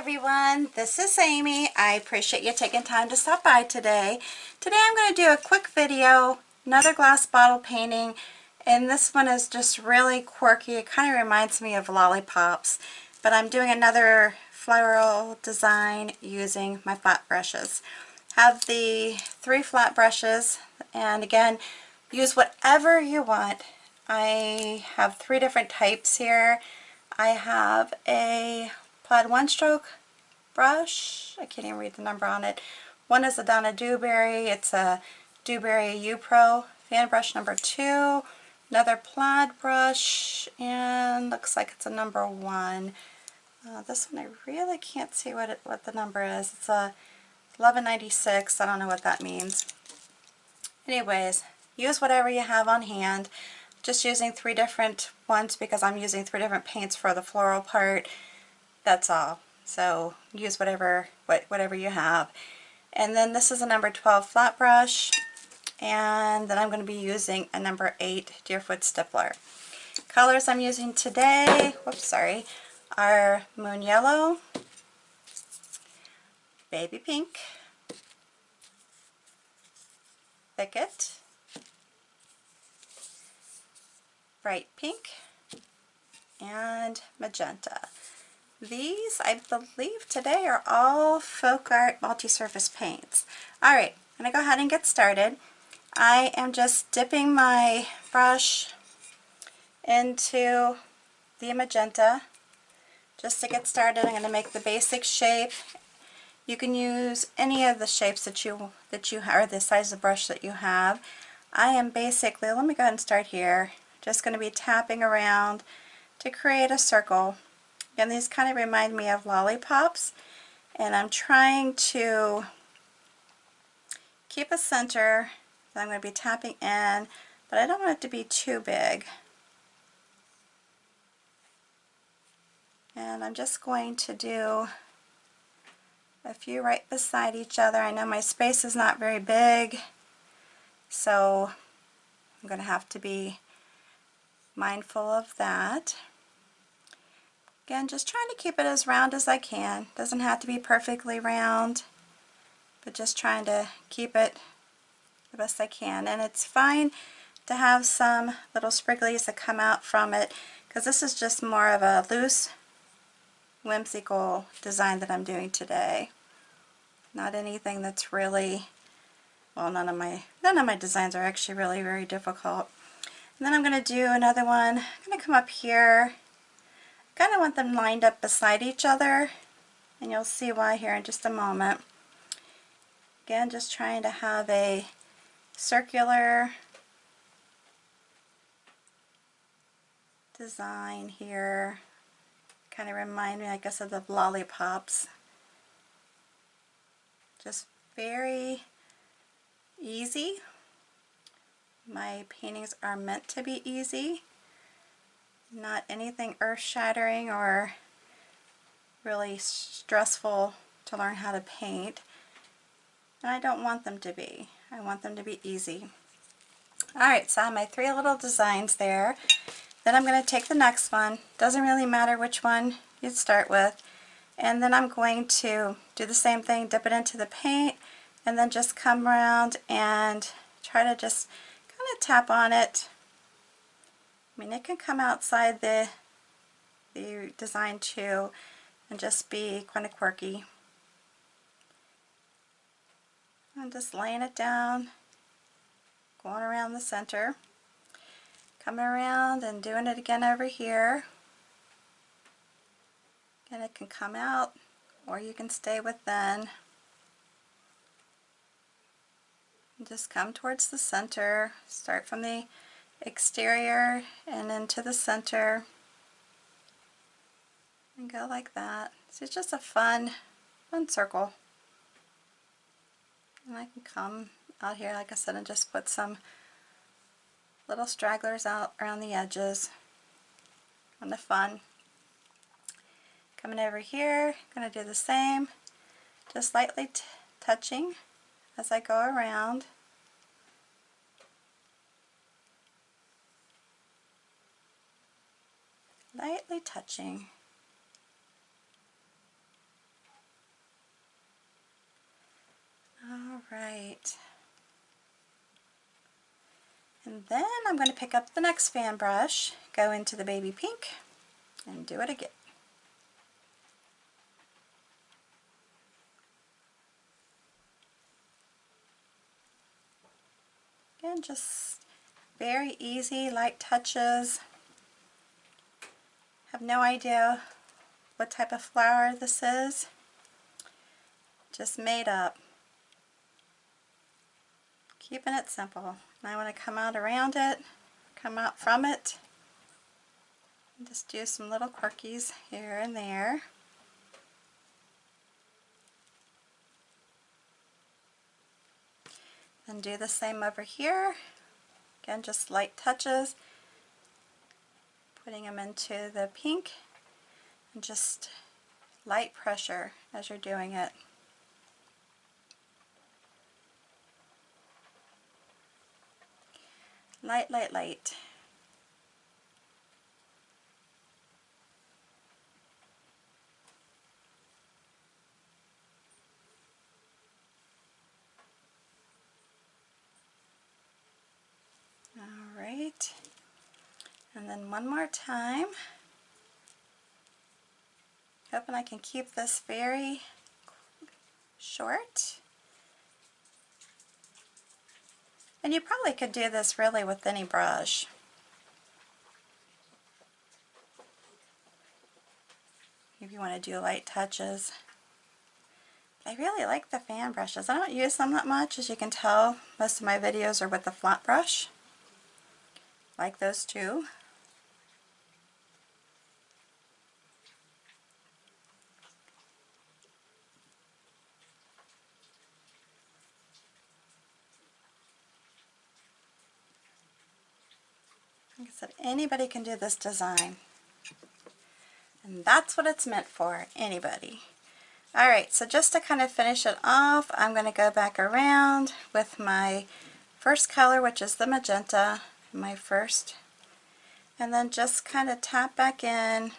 everyone, this is Amy. I appreciate you taking time to stop by today. Today I'm going to do a quick video, another glass bottle painting, and this one is just really quirky. It kind of reminds me of lollipops, but I'm doing another floral design using my flat brushes. Have the 3 flat brushes, and again, use whatever you want. I have 3 different types here. I have a plaid one-stroke brush. I can't even read the number on it. One is a Donna Dewberry. It's a Dewberry U Pro fan brush number 2. Another plaid brush, and looks like it's a number 1. This one I really can't see what the number is. It's a 1196. I don't know what that means. Anyways, use whatever you have on hand. Just using 3 different ones because I'm using 3 different paints for the floral part. That's all. So use whatever you have. And then this is a number 12 flat brush, and then I'm going to be using a number 8 Deerfoot Stippler. Colors I'm using today, are Moon Yellow, Baby Pink, Thicket, Bright Pink, and Magenta. These, I believe today, are all FolkArt MultiSurface paints. Alright, I'm going to go ahead and get started. I am just dipping my brush into the magenta just to get started. I'm going to make the basic shape. You can use any of the shapes that you or the size of brush that you have. I am basically, let me go ahead and start here, just going to be tapping around to create a circle. And these kind of remind me of lollipops, and I'm trying to keep a center that I'm going to be tapping in, but I don't want it to be too big. And I'm just going to do a few right beside each other. I know my space is not very big, so I'm going to have to be mindful of that. Again, just trying to keep it as round as I can. Doesn't have to be perfectly round, but just trying to keep it the best I can. And it's fine to have some little sprigglies that come out from it, because this is just more of a loose, whimsical design that I'm doing today. Not anything that's really, well, none of my designs are actually really very difficult. And then I'm going to do another one. I'm going to come up here. Kind of want them lined up beside each other, and you'll see why here in just a moment. Again, just trying to have a circular design here. Kind of remind me, I guess, of the lollipops. Just very easy. My paintings are meant to be easy. Not anything earth-shattering or really stressful to learn how to paint. And I don't want them to be. I want them to be easy. Alright, so I have my 3 little designs there. Then I'm going to take the next one. Doesn't really matter which one you start with. And then I'm going to do the same thing, dip it into the paint, and then just come around and try to just kind of tap on it. I mean, it can come outside the design too and just be kind of quirky. I'm just laying it down, going around the center, coming around and doing it again over here. And it can come out, or you can stay within. And just come towards the center, start from the exterior and into the center, and go like that. So it's just a fun circle. And I can come out here, like I said, and just put some little stragglers out around the edges. Kind of fun. Coming over here, going to do the same, just lightly touching as I go around. Lightly touching. right. And then I'm going to pick up the next fan brush, go into the baby pink, and do it again. Again, just very easy, light touches. Have no idea what type of flower this is. Just made up. Keeping it simple. And I want to come out around it, come out from it, and just do some little quirkies here and there. And do the same over here. Again, just light touches, putting them into the pink, and just light pressure as you're doing it. Light, light, light. All right. And then one more time. Hoping I can keep this very short. And you probably could do this really with any brush. If you want to do light touches. I really like the fan brushes. I don't use them that much, as you can tell. Most of my videos are with the flat brush. Like those two. Like I said, anybody can do this design. And that's what it's meant for, anybody. Alright, so just to kind of finish it off, I'm going to go back around with my first color, which is the magenta, my first, and then just kind of tap back in, in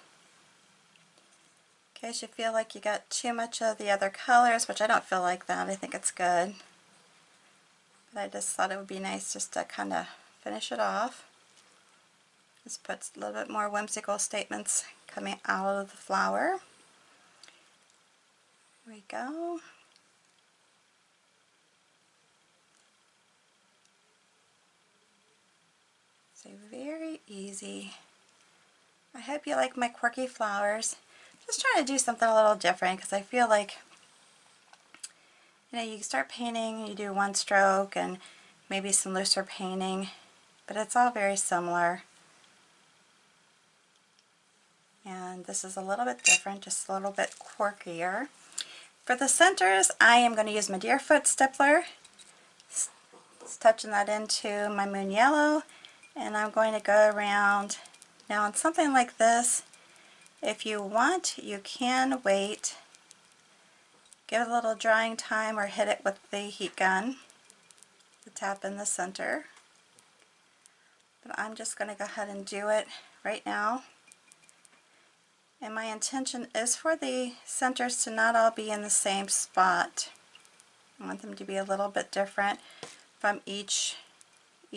case you feel like you got too much of the other colors, which I don't feel like that. I think it's good. But I just thought it would be nice just to kind of finish it off. Just puts a little bit more whimsical statements coming out of the flower. There we go. So very easy. I hope you like my quirky flowers. Just trying to do something a little different, because I feel like, you know, you start painting, you do one stroke and maybe some looser painting, but it's all very similar. And this is a little bit different, just a little bit quirkier. For the centers, I am going to use my Deerfoot Stippler. Just touching that into my Moon Yellow, and I'm going to go around. Now on something like this, if you want, you can wait, give it a little drying time, or hit it with the heat gun to tap in the center. But I'm just going to go ahead and do it right now. And my intention is for the centers to not all be in the same spot. I want them to be a little bit different from each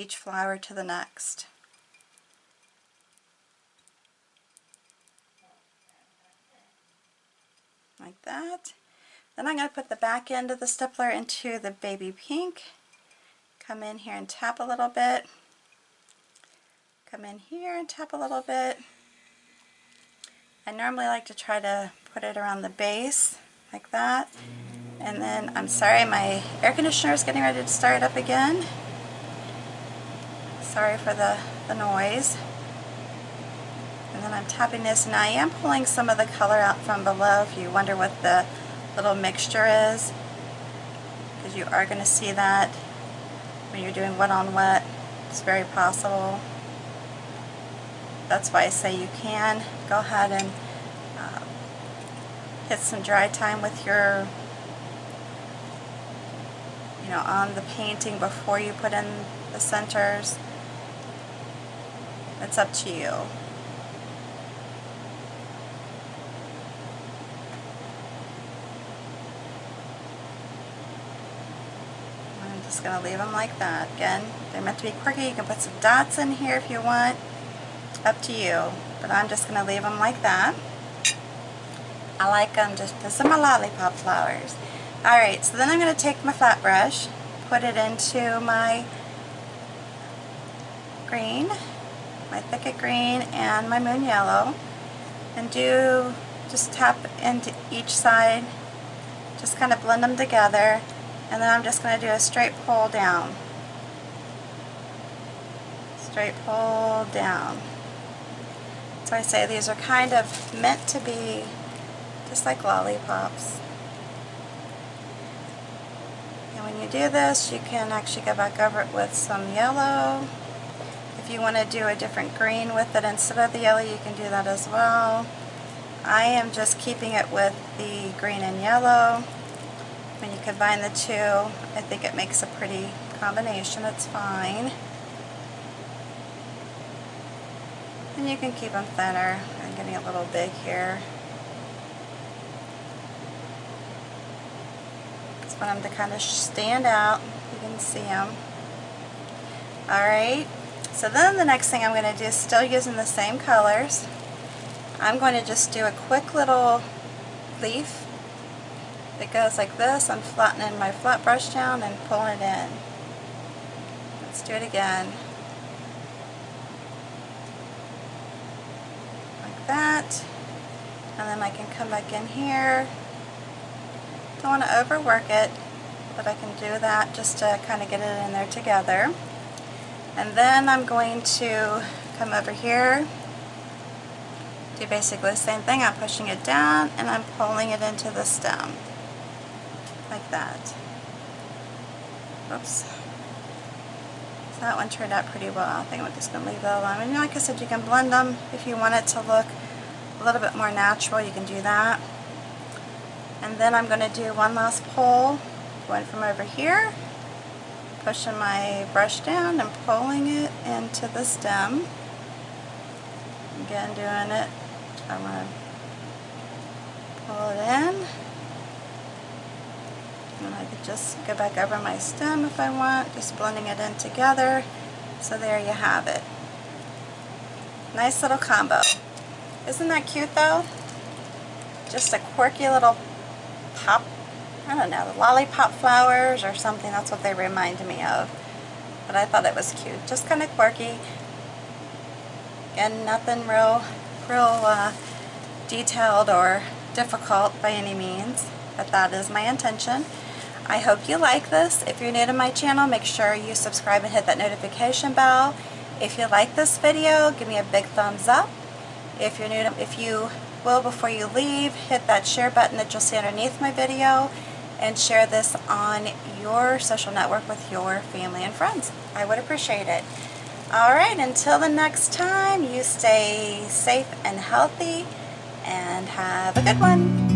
flower to the next. Like that. Then I'm going to put the back end of the stippler into the baby pink. Come in here and tap a little bit. Come in here and tap a little bit. I normally like to try to put it around the base, like that. And then, I'm sorry, my air conditioner is getting ready to start up again. Sorry for the noise. And then I'm tapping this, and I am pulling some of the color out from below if you wonder what the little mixture is, because you are going to see that when you're doing wet on wet. It's very possible. That's why I say you can go ahead and hit some dry time with your, you know, on the painting before you put in the centers. It's up to you. Just going to leave them like that. Again, they're meant to be quirky. You can put some dots in here if you want. Up to you. But I'm just going to leave them like that. I like them just, this are my lollipop flowers. Alright, so then I'm going to take my flat brush, put it into my green, my Thicket green, and my moon yellow, and just tap into each side, just kind of blend them together, and then I'm just going to do a straight pull down. Straight pull down. So I say these are kind of meant to be just like lollipops. And when you do this, you can actually go back over it with some yellow. If you want to do a different green with it instead of the yellow, you can do that as well. I am just keeping it with the green and yellow. When you combine the two, I think it makes a pretty combination. It's fine. And you can keep them thinner. I'm getting a little big here. Just want them to kind of stand out. You can see them. Alright, so then the next thing I'm going to do is still using the same colors. I'm going to just do a quick little leaf that goes like this. I'm flattening my flat brush down and pulling it in. Let's do it again. Like that. And then I can come back in here. Don't want to overwork it, but I can do that just to kind of get it in there together. And then I'm going to come over here, do basically the same thing. I'm pushing it down and I'm pulling it into the stem. Like that. Oops. So that one turned out pretty well. I think I'm just going to leave that alone. And like I said, you can blend them if you want it to look a little bit more natural. You can do that. And then I'm going to do one last pull, going from over here, pushing my brush down and pulling it into the stem. Again, doing it. I'm going to pull it in. And I could just go back over my stem if I want, just blending it in together. So there you have it. Nice little combo. Isn't that cute though? Just a quirky little pop, I don't know, lollipop flowers or something. That's what they remind me of. But I thought it was cute. Just kind of quirky. And nothing real detailed or difficult by any means. But that is my intention. I hope you like this. If you're new to my channel, make sure you subscribe and hit that notification bell. If you like this video, give me a big thumbs up. If you're new to, if you will, before you leave, hit that share button that you'll see underneath my video and share this on your social network with your family and friends. I would appreciate it. Alright, until the next time, you stay safe and healthy and have a good one.